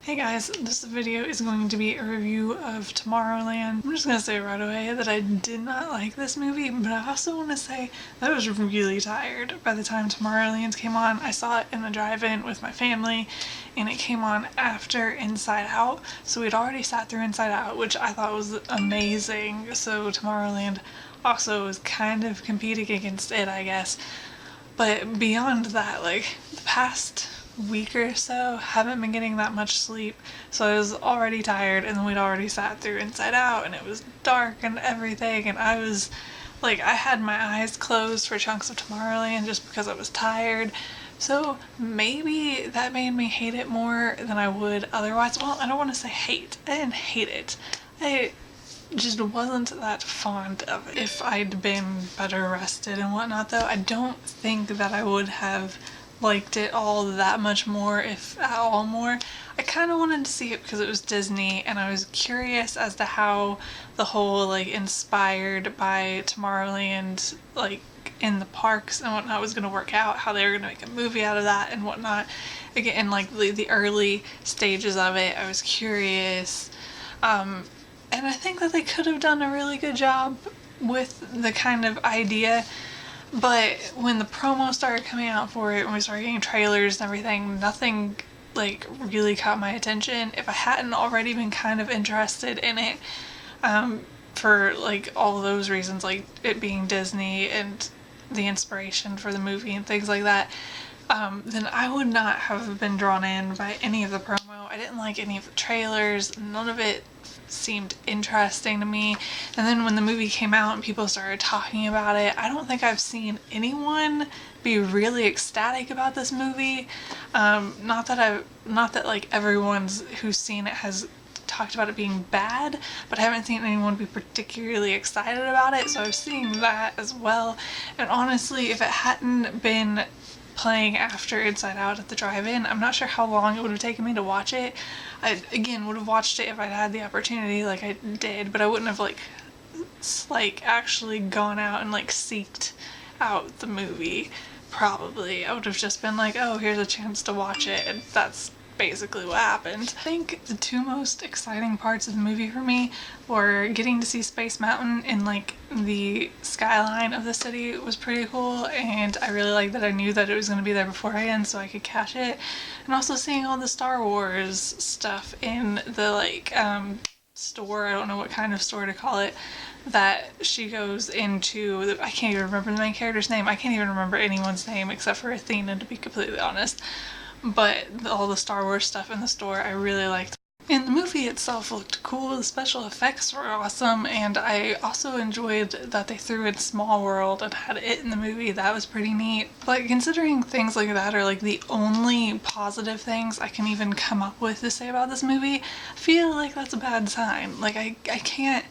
Hey guys, this video is going to be a review of Tomorrowland. I'm just gonna say right away that I did not like this movie, but I also want to say that I was really tired by the time Tomorrowland came on. I saw it in the drive-in with my family, and it came on after Inside Out, so we'd already sat through Inside Out, which I thought was amazing, so Tomorrowland also was kind of competing against it, I guess. But beyond that, like, the past week or so, haven't been getting that much sleep, so I was already tired, and then we'd already sat through Inside Out, and it was dark and everything, and I was, like, I had my eyes closed for chunks of Tomorrowland just because I was tired, so maybe that made me hate it more than I would otherwise. Well, I don't want to say hate. I didn't hate it. I just wasn't that fond of it. If I'd been better rested and whatnot though, I don't think that I would have liked it all that much more, if at all more. I kind of wanted to see it because it was Disney, and I was curious as to how the whole like inspired by Tomorrowland like in the parks and whatnot was going to work out, how they were going to make a movie out of that and whatnot. Again, in like the early stages of it, I was curious. And I think that they could have done a really good job with the kind of idea, but when the promo started coming out for it, when we started getting trailers and everything, nothing like really caught my attention. If I hadn't already been kind of interested in it, for like all those reasons, like it being Disney and the inspiration for the movie and things like that, then I would not have been drawn in by any of the promo. I didn't like any of the trailers. None of it seemed interesting to me. And then when the movie came out and people started talking about it, I don't think I've seen anyone be really ecstatic about this movie. Not that like everyone's who's seen it has talked about it being bad, but I haven't seen anyone be particularly excited about it, so I was seeing that as well. And honestly, if it hadn't been playing after Inside Out at the drive-in, I'm not sure how long it would have taken me to watch it. I, again, would have watched it if I'd had the opportunity like I did, but I wouldn't have like actually gone out and like seeked out the movie, probably. I would have just been like, oh, here's a chance to watch it, and that's basically what happened. I think the two most exciting parts of the movie for me were getting to see Space Mountain in like the skyline of the city was pretty cool, and I really liked that I knew that it was going to be there beforehand so I could catch it, and also seeing all the Star Wars stuff in the like store, I don't know what kind of store to call it, that she goes into. I can't even remember the main character's name. I can't even remember anyone's name except for Athena, to be completely honest. But all the Star Wars stuff in the store I really liked. And the movie itself looked cool, the special effects were awesome, and I also enjoyed that they threw in Small World and had it in the movie. That was pretty neat. But considering things like that are like the only positive things I can even come up with to say about this movie, I feel like that's a bad sign. Like I can't.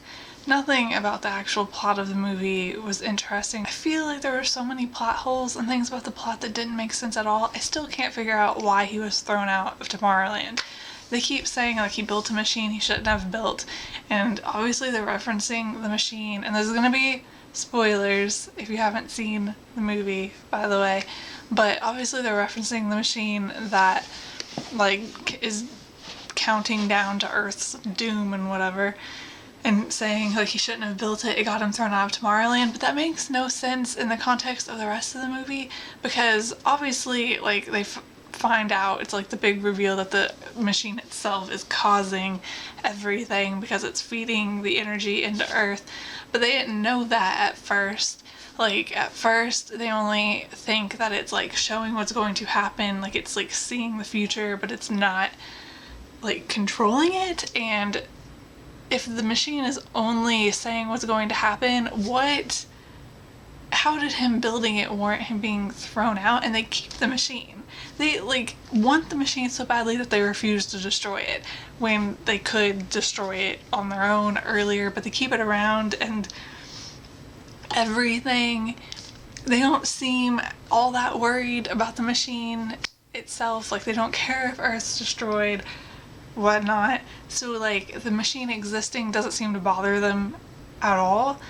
Nothing about the actual plot of the movie was interesting. I feel like there were so many plot holes and things about the plot that didn't make sense at all. I still can't figure out why he was thrown out of Tomorrowland. They keep saying like he built a machine he shouldn't have built, and obviously they're referencing the machine, and there's gonna be spoilers if you haven't seen the movie, by the way, but obviously they're referencing the machine that like is counting down to Earth's doom and whatever, and saying like he shouldn't have built it, it got him thrown out of Tomorrowland, but that makes no sense in the context of the rest of the movie, because obviously like they find out, it's like the big reveal that the machine itself is causing everything because it's feeding the energy into Earth, but they didn't know that at first. Like at first they only think that it's like showing what's going to happen, like it's like seeing the future, but it's not like controlling it. And if the machine is only saying what's going to happen, how did him building it warrant him being thrown out? And they keep the machine. They like want the machine so badly that they refuse to destroy it when they could destroy it on their own earlier, but they keep it around and everything. They don't seem all that worried about the machine itself. Like they don't care if Earth's destroyed, whatnot. So like the machine existing doesn't seem to bother them at all,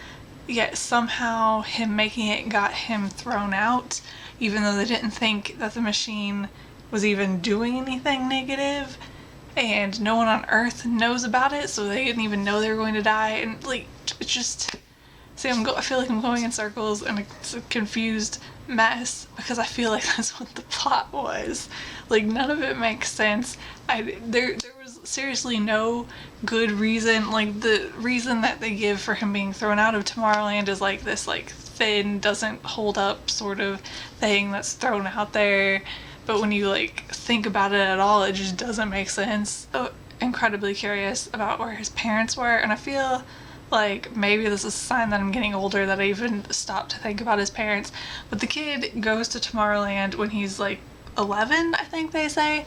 yet somehow him making it got him thrown out, even though they didn't think that the machine was even doing anything negative. and no one on Earth knows about it, so they didn't even know they were going to die. And like, it's just, see, I feel like I'm going in circles and it's a confused mess because I feel like that's what the plot was. Like, none of it makes sense. There was seriously no good reason. Like, the reason that they give for him being thrown out of Tomorrowland is like this like thin, doesn't hold up sort of thing that's thrown out there. But when you like think about it at all, it just doesn't make sense. So incredibly curious about where his parents were, and I feel like maybe this is a sign that I'm getting older that I even stopped to think about his parents. But the kid goes to Tomorrowland when he's like 11, I think they say.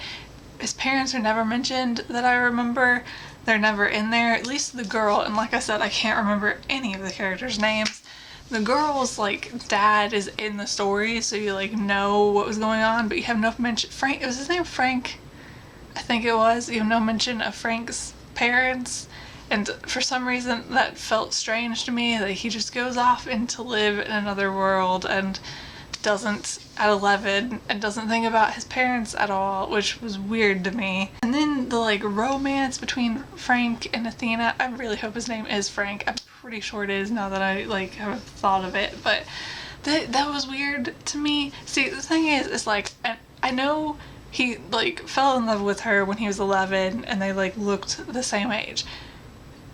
His parents are never mentioned that I remember. They're never in there, at least the girl, and like I said, I can't remember any of the characters' names. The girl's like dad is in the story, so you like know what was going on, but you have no mention. Frank, was his name Frank? I think it was. You have no mention of Frank's parents, and for some reason that felt strange to me, that he just goes off and to live in another world and doesn't, at 11, and doesn't think about his parents at all, which was weird to me. And then the like romance between Frank and Athena, I really hope his name is Frank. I'm pretty sure it is now that I like have thought of it, but that was weird to me. See, the thing is like, I know he like fell in love with her when he was 11 and they like looked the same age.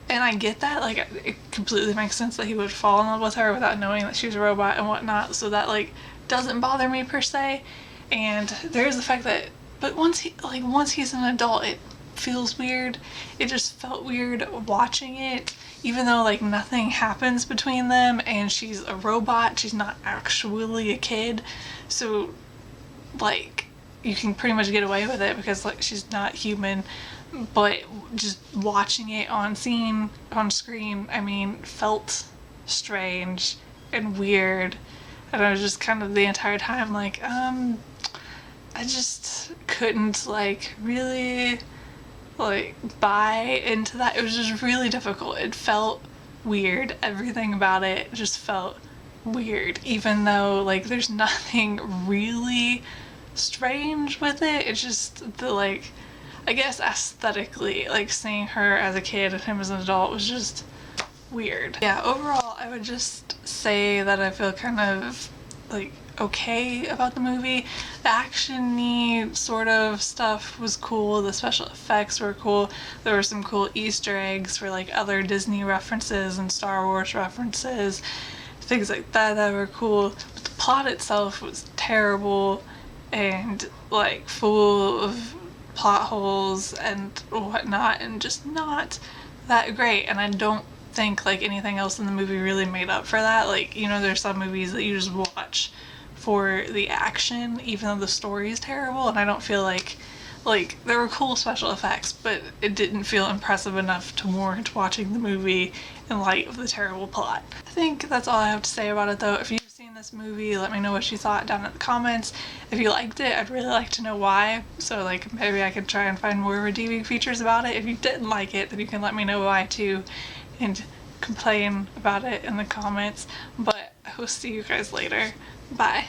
And I get that, like, it completely makes sense that he would fall in love with her without knowing that she was a robot and whatnot, so that, like, doesn't bother me per se. And there's the fact that, but once he's an adult, it feels weird. It just felt weird watching it, even though, like, nothing happens between them, and she's a robot, she's not actually a kid, so, like, you can pretty much get away with it because, like, she's not human. But just watching it on screen, I mean, felt strange and weird. And I was just kind of the entire time like, I just couldn't like really like buy into that. It was just really difficult. It felt weird. Everything about it just felt weird, even though like there's nothing really strange with it. It's just the like, I guess aesthetically, like seeing her as a kid and him as an adult was just weird. Yeah, overall, I would just say that I feel kind of like okay about the movie. The action-y sort of stuff was cool, the special effects were cool, there were some cool Easter eggs for like other Disney references and Star Wars references, things like that were cool, but the plot itself was terrible and like full of plot holes and whatnot, and just not that great. And I don't think like anything else in the movie really made up for that. Like, you know, there's some movies that you just watch for the action even though the story is terrible, and I don't feel like there were cool special effects, but it didn't feel impressive enough to warrant watching the movie in light of the terrible plot. I think that's all I have to say about it though. If you've seen this movie, let me know what you thought down in the comments. If you liked it, I'd really like to know why, so like maybe I could try and find more redeeming features about it. If you didn't like it, then you can let me know why too and complain about it in the comments. But I will see you guys later. Bye.